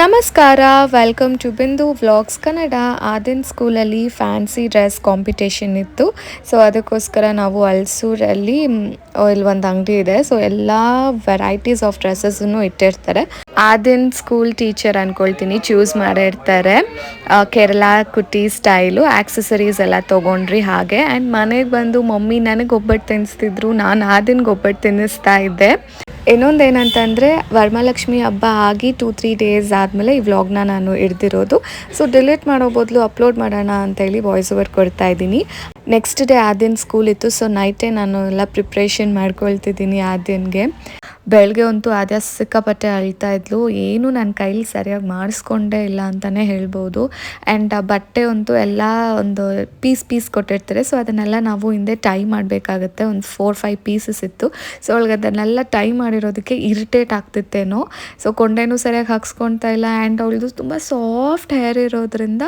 ನಮಸ್ಕಾರ, welcome to ಬಿಂದು vlogs Kannada. ಆದಿನ ಸ್ಕೂಲಲ್ಲಿ ಫ್ಯಾನ್ಸಿ ಡ್ರೆಸ್ ಕಾಂಪಿಟೇಷನ್ ಇತ್ತು. ಸೊ ಅದಕ್ಕೋಸ್ಕರ ನಾವು ಅಲ್ಸೂರಲ್ಲಿ ಇಲ್ಲಿ ಒಂದು ಅಂಗಡಿ ಇದೆ. ಸೊ ಎಲ್ಲ ವೆರೈಟೀಸ್ ಆಫ್ ಡ್ರೆಸ್ಸನ್ನು ಇಟ್ಟಿರ್ತಾರೆ. ಆದಿನ ಸ್ಕೂಲ್ ಟೀಚರ್ ಅಂದ್ಕೊಳ್ತೀನಿ ಚೂಸ್ ಮಾಡಿರ್ತಾರೆ. ಕೇರಳ ಕುಟ್ಟಿ ಸ್ಟೈಲು ಆಕ್ಸೆಸರೀಸ್ ಎಲ್ಲ ತೊಗೊಂಡ್ರಿ ಹಾಗೆ. ಆ್ಯಂಡ್ ಮನೆಗೆ ಬಂದು ಮಮ್ಮಿ ನನಗೆ ಒಬ್ಬಟ್ಟು ತಿನ್ನಿಸ್ತಿದ್ರು, ನಾನು ಆದಿನ್ಗೆ ಒಬ್ಬಟ್ಟು ತಿನ್ನಿಸ್ತಾ ಇದ್ದೆ. ಇನ್ನೊಂದೇನಂತಂದರೆ ವರಮಹಾಲಕ್ಷ್ಮಿ ಹಬ್ಬ ಆಗಿ 2-3 ಡೇಸ್ ಆದಮೇಲೆ ಈ ವ್ಲಾಗ್ನ ನಾನು ಹಿಡ್ದಿರೋದು. ಸೊ ಡಿಲೀಟ್ ಮಾಡೋ ಬದಲು ಅಪ್ಲೋಡ್ ಮಾಡೋಣ ಅಂತೇಳಿ ವಾಯ್ಸ್ ಓವರ್ ಕೊಡ್ತಾ ಇದ್ದೀನಿ. ನೆಕ್ಸ್ಟ್ ಡೇ ಆದಿನ ಸ್ಕೂಲ್ ಇತ್ತು. ಸೊ ನೈಟೇ ನಾನು ಎಲ್ಲ ಪ್ರಿಪ್ರೇಷನ್ ಮಾಡ್ಕೊಳ್ತಿದ್ದೀನಿ ಆದಿನ್ಗೆ. ಬೆಳಗ್ಗೆ ಅಂತೂ ಆದ್ಯ ಸಿಕ್ಕಾಪಟ್ಟೆ ಅಳ್ತಾ ಇದ್ಲು. ಏನು ನನ್ನ ಕೈಲಿ ಸರಿಯಾಗಿ ಮಾಡಿಸ್ಕೊಂಡೇ ಇಲ್ಲ ಅಂತಲೇ ಹೇಳ್ಬೋದು. ಆ್ಯಂಡ್ ಆ ಬಟ್ಟೆ ಅಂತೂ ಎಲ್ಲ ಒಂದು ಪೀಸ್ ಕೊಟ್ಟಿರ್ತಾರೆ. ಸೊ ಅದನ್ನೆಲ್ಲ ನಾವು ಹಿಂದೆ ಟೈ ಮಾಡಬೇಕಾಗತ್ತೆ. ಒಂದು 4-5 ಪೀಸಸ್ ಇತ್ತು. ಸೊ ಅವಳಿಗೆ ಅದನ್ನೆಲ್ಲ ಟೈ ಮಾಡಿರೋದಕ್ಕೆ ಇರಿಟೇಟ್ ಆಗ್ತಿತ್ತೇನೋ. ಸೊ ಕೊಂಡೆನೂ ಸರಿಯಾಗಿ ಹಾಕ್ಸ್ಕೊಳ್ತಾ ಇಲ್ಲ. ಆ್ಯಂಡ್ ಅವಳದು ತುಂಬ ಸಾಫ್ಟ್ ಹೇರ್ ಇರೋದ್ರಿಂದ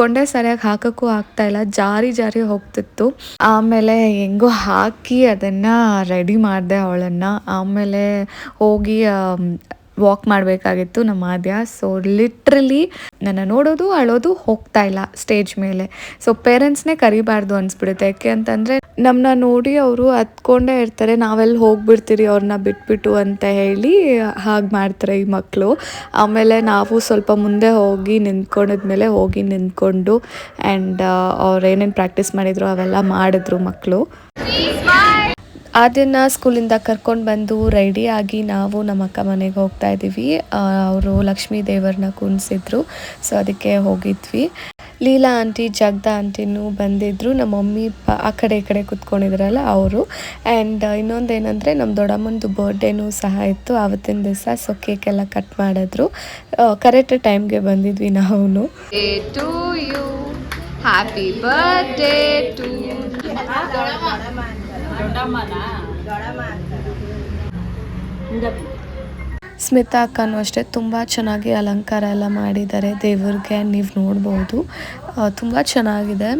ಕೊಂಡೆ ಸರಿಯಾಗಿ ಹಾಕೋಕ್ಕೂ ಆಗ್ತಾಯಿಲ್ಲ, ಜಾರಿ ಹೋಗ್ತಿತ್ತು. ಆಮೇಲೆ ಹೆಂಗೋ ಹಾಕಿ ಅದನ್ನು ರೆಡಿ ಮಾಡಿದೆ ಅವಳನ್ನು. ಆಮೇಲೆ ಹೋಗಿ ವಾಕ್ ಮಾಡಬೇಕಾಗಿತ್ತು ನಮ್ಮ ಆದ್ಯ. ಸೊ ಲಿಟ್ರಲಿ ನನ್ನ ನೋಡೋದು ಅಳೋದು ಹೋಗ್ತಾ ಇಲ್ಲ ಸ್ಟೇಜ್ ಮೇಲೆ. ಸೊ ಪೇರೆಂಟ್ಸ್ನೇ ಕರಿಬಾರ್ದು ಅನಿಸ್ಬಿಡುತ್ತೆ. ಯಾಕೆ ಅಂತಂದರೆ ನಮ್ಮನ್ನ ನೋಡಿ ಅವರು ಹತ್ಕೊಂಡೇ ಇರ್ತಾರೆ, ನಾವೆಲ್ಲಿ ಹೋಗ್ಬಿಡ್ತೀರಿ ಅವ್ರನ್ನ ಬಿಟ್ಬಿಟ್ಟು ಅಂತ ಹೇಳಿ ಹಾಗೆ ಮಾಡ್ತಾರೆ ಈ ಮಕ್ಕಳು. ಆಮೇಲೆ ನಾವು ಸ್ವಲ್ಪ ಮುಂದೆ ಹೋಗಿ ನಿಂತ್ಕೊಂಡಿದ್ಮೇಲೆ ಹೋಗಿ ನಿಂತ್ಕೊಂಡು ಆ್ಯಂಡ್ ಅವ್ರು ಏನೇನು ಪ್ರಾಕ್ಟೀಸ್ ಮಾಡಿದ್ರು ಅವೆಲ್ಲ ಮಾಡಿದ್ರು ಮಕ್ಕಳು. ಅದನ್ನು ಸ್ಕೂಲಿಂದ ಕರ್ಕೊಂಡು ಬಂದು ರೆಡಿಯಾಗಿ ನಾವು ನಮ್ಮ ಅಕ್ಕ ಮನೆಗೆ ಹೋಗ್ತಾ ಇದ್ದೀವಿ. ಅವರು ಲಕ್ಷ್ಮೀ ದೇವರನ್ನ ಕುಣಿಸಿದ್ರು. ಸೊ ಅದಕ್ಕೆ ಹೋಗಿದ್ವಿ. ಲೀಲಾ ಆಂಟಿ, ಜಗ್ದಾ ಆಂಟಿನೂ ಬಂದಿದ್ದರು. ನಮ್ಮ ಮಮ್ಮಿ ಆ ಕಡೆ ಈ ಕಡೆ ಕೂತ್ಕೊಂಡಿದ್ರಲ್ಲ ಅವರು. ಆ್ಯಂಡ್ ಇನ್ನೊಂದೇನೆಂದರೆ ನಮ್ಮ ದೊಡ್ಡಮ್ಮಂದು ಬರ್ಡೇನೂ ಸಹ ಇತ್ತು ಆವತ್ತಿನ ದಿವಸ. ಸೊ ಕೇಕೆಲ್ಲ ಕಟ್ ಮಾಡಿದ್ರು. ಕರೆಕ್ಟ್ ಟೈಮ್ಗೆ ಬಂದಿದ್ವಿ ನಾವು. ಹ್ಯಾಪಿ ಬರ್ಡೇ ಟು ಸ್ಮಿತಾ ಅಕ್ಕನೂ ಅಷ್ಟೇ ತುಂಬ ಚೆನ್ನಾಗಿ ಅಲಂಕಾರ ಎಲ್ಲ ಮಾಡಿದ್ದಾರೆ ದೇವ್ರಿಗೆ. ನೀವು ನೋಡ್ಬೋದು ತುಂಬ ಚೆನ್ನಾಗಿದೆ.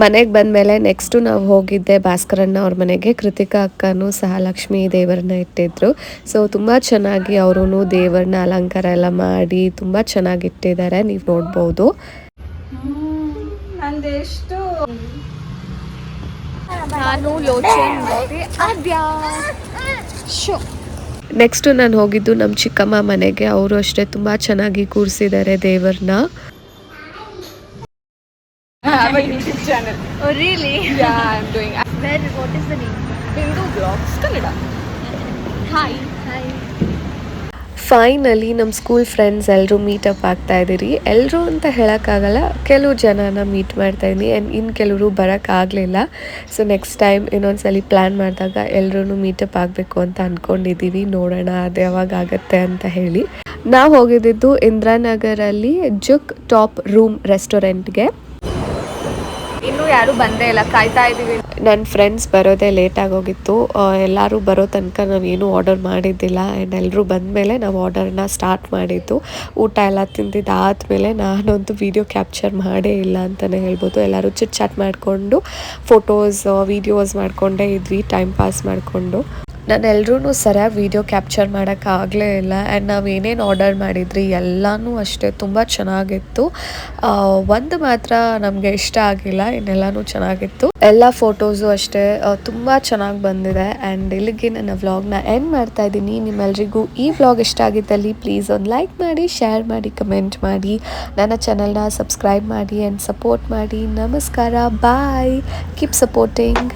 ಮನೆಗೆ ಬಂದಮೇಲೆ ನೆಕ್ಸ್ಟು ನಾವು ಹೋಗಿದ್ದೆ ಭಾಸ್ಕರಣ್ಣ ಅವ್ರ ಮನೆಗೆ. ಕೃತಿಕಾ ಅಕ್ಕನೂ ಸಹ ಲಕ್ಷ್ಮೀ ದೇವರನ್ನ ಇಟ್ಟಿದ್ರು. ಸೊ ತುಂಬ ಚೆನ್ನಾಗಿ ಅವರು ದೇವರನ್ನ ಅಲಂಕಾರ ಎಲ್ಲ ಮಾಡಿ ತುಂಬ ಚೆನ್ನಾಗಿ ಇಟ್ಟಿದ್ದಾರೆ, ನೀವು ನೋಡ್ಬೋದು. ನೆಕ್ಸ್ಟು ನಾನು ಹೋಗಿದ್ದು ನಮ್ಮ ಚಿಕ್ಕಮ್ಮ ಮನೆಗೆ. ಅವರು ಅಷ್ಟೇ ತುಂಬ ಚೆನ್ನಾಗಿ ಕೂರಿಸಿದ್ದಾರೆ ದೇವರನ್ನ. I have a YouTube channel. Oh really? Yeah, I'm doing. What is the name? Bindu Vlogs Kannada. Hi. Finally ನಮ್ಮ ಸ್ಕೂಲ್ ಫ್ರೆಂಡ್ಸ್ ಎಲ್ಲರೂ ಮೀಟಪ್ ಆಗ್ತಾ ಇದ್ದೀರಿ. ಎಲ್ಲರೂ ಅಂತ ಹೇಳೋಕ್ಕಾಗಲ್ಲ, ಕೆಲವು ಜನನ ಮೀಟ್ ಮಾಡ್ತಾ ಇದ್ದೀನಿ. ಆ್ಯಂಡ್ ಇನ್ನು ಕೆಲವರು ಬರೋಕ್ಕಾಗಲಿಲ್ಲ. ಸೊ ನೆಕ್ಸ್ಟ್ ಟೈಮ್ ಇನ್ನೊಂದ್ಸಲಿ ಪ್ಲ್ಯಾನ್ ಮಾಡಿದಾಗ ಎಲ್ಲರೂ ಮೀಟಪ್ ಆಗಬೇಕು ಅಂತ ಅಂದ್ಕೊಂಡಿದ್ದೀವಿ. ನೋಡೋಣ ಅದು ಯಾವಾಗ ಆಗುತ್ತೆ ಅಂತ ಹೇಳಿ. ನಾವು ಹೋಗಿದ್ದು ಇಂದಿರಾನಗರಲ್ಲಿ ಜುಕ್ ಟಾಪ್ ರೂಮ್ ರೆಸ್ಟೋರೆಂಟ್ಗೆ. ಇನ್ನೂ ಯಾರೂ ಬಂದೇ ಇಲ್ಲ, ಕಾಯ್ತಾ ಇದ್ದೀವಿ. ನನ್ನ ಫ್ರೆಂಡ್ಸ್ ಬರೋದೇ ಲೇಟಾಗಿ ಹೋಗಿತ್ತು. ಎಲ್ಲರೂ ಬರೋ ತನಕ ನಾವೇನು ಆರ್ಡರ್ ಮಾಡಿದ್ದಿಲ್ಲ. ಆ್ಯಂಡ್ ಎಲ್ಲರೂ ಬಂದಮೇಲೆ ನಾವು ಆರ್ಡರ್ನ ಸ್ಟಾರ್ಟ್ ಮಾಡಿದ್ದು. ಊಟ ಎಲ್ಲ ತಿಂದಿದ್ದಾದಮೇಲೆ ನಾನಂತೂ ವೀಡಿಯೋ ಕ್ಯಾಪ್ಚರ್ ಮಾಡೇ ಇಲ್ಲ ಅಂತಲೇ ಹೇಳ್ಬೋದು. ಎಲ್ಲರೂ ಚಿಟ್ ಚಾಟ್ ಮಾಡಿಕೊಂಡು ಫೋಟೋಸ್ ವೀಡಿಯೋಸ್ ಮಾಡಿಕೊಂಡೇ ಇದ್ವಿ, ಟೈಮ್ ಪಾಸ್ ಮಾಡಿಕೊಂಡು. ನಾನು ಎಲ್ಲರೂ ಸರಿಯಾಗಿ ವೀಡಿಯೋ ಕ್ಯಾಪ್ಚರ್ ಮಾಡೋಕ್ಕಾಗಲೇ ಇಲ್ಲ. ಆ್ಯಂಡ್ ನಾವು ಏನೇನು ಆರ್ಡರ್ ಮಾಡಿದ್ರಿ ಎಲ್ಲನೂ ಅಷ್ಟೇ ತುಂಬ ಚೆನ್ನಾಗಿತ್ತು. ಒಂದು ಮಾತ್ರ ನಮಗೆ ಇಷ್ಟ ಆಗಿಲ್ಲ, ಇನ್ನೆಲ್ಲನೂ ಚೆನ್ನಾಗಿತ್ತು. ಎಲ್ಲ ಫೋಟೋಸು ಅಷ್ಟೇ ತುಂಬ ಚೆನ್ನಾಗಿ ಬಂದಿದೆ. ಆ್ಯಂಡ್ ಇಲ್ಲಿಗೆ ನನ್ನ ವ್ಲಾಗ್ನ ಎಂಡ್ ಮಾಡ್ತಾ ಇದ್ದೀನಿ. ನಿಮ್ಮೆಲ್ರಿಗೂ ಈ ವ್ಲಾಗ್ ಇಷ್ಟ ಆಗಿದ್ದಲ್ಲಿ ಪ್ಲೀಸ್ ಒಂದು ಲೈಕ್ ಮಾಡಿ, ಶೇರ್ ಮಾಡಿ, ಕಮೆಂಟ್ ಮಾಡಿ, ನನ್ನ ಚಾನಲ್ನ ಸಬ್ಸ್ಕ್ರೈಬ್ ಮಾಡಿ ಆ್ಯಂಡ್ ಸಪೋರ್ಟ್ ಮಾಡಿ. ನಮಸ್ಕಾರ, ಬಾಯ್, ಕೀಪ್ ಸಪೋರ್ಟಿಂಗ್.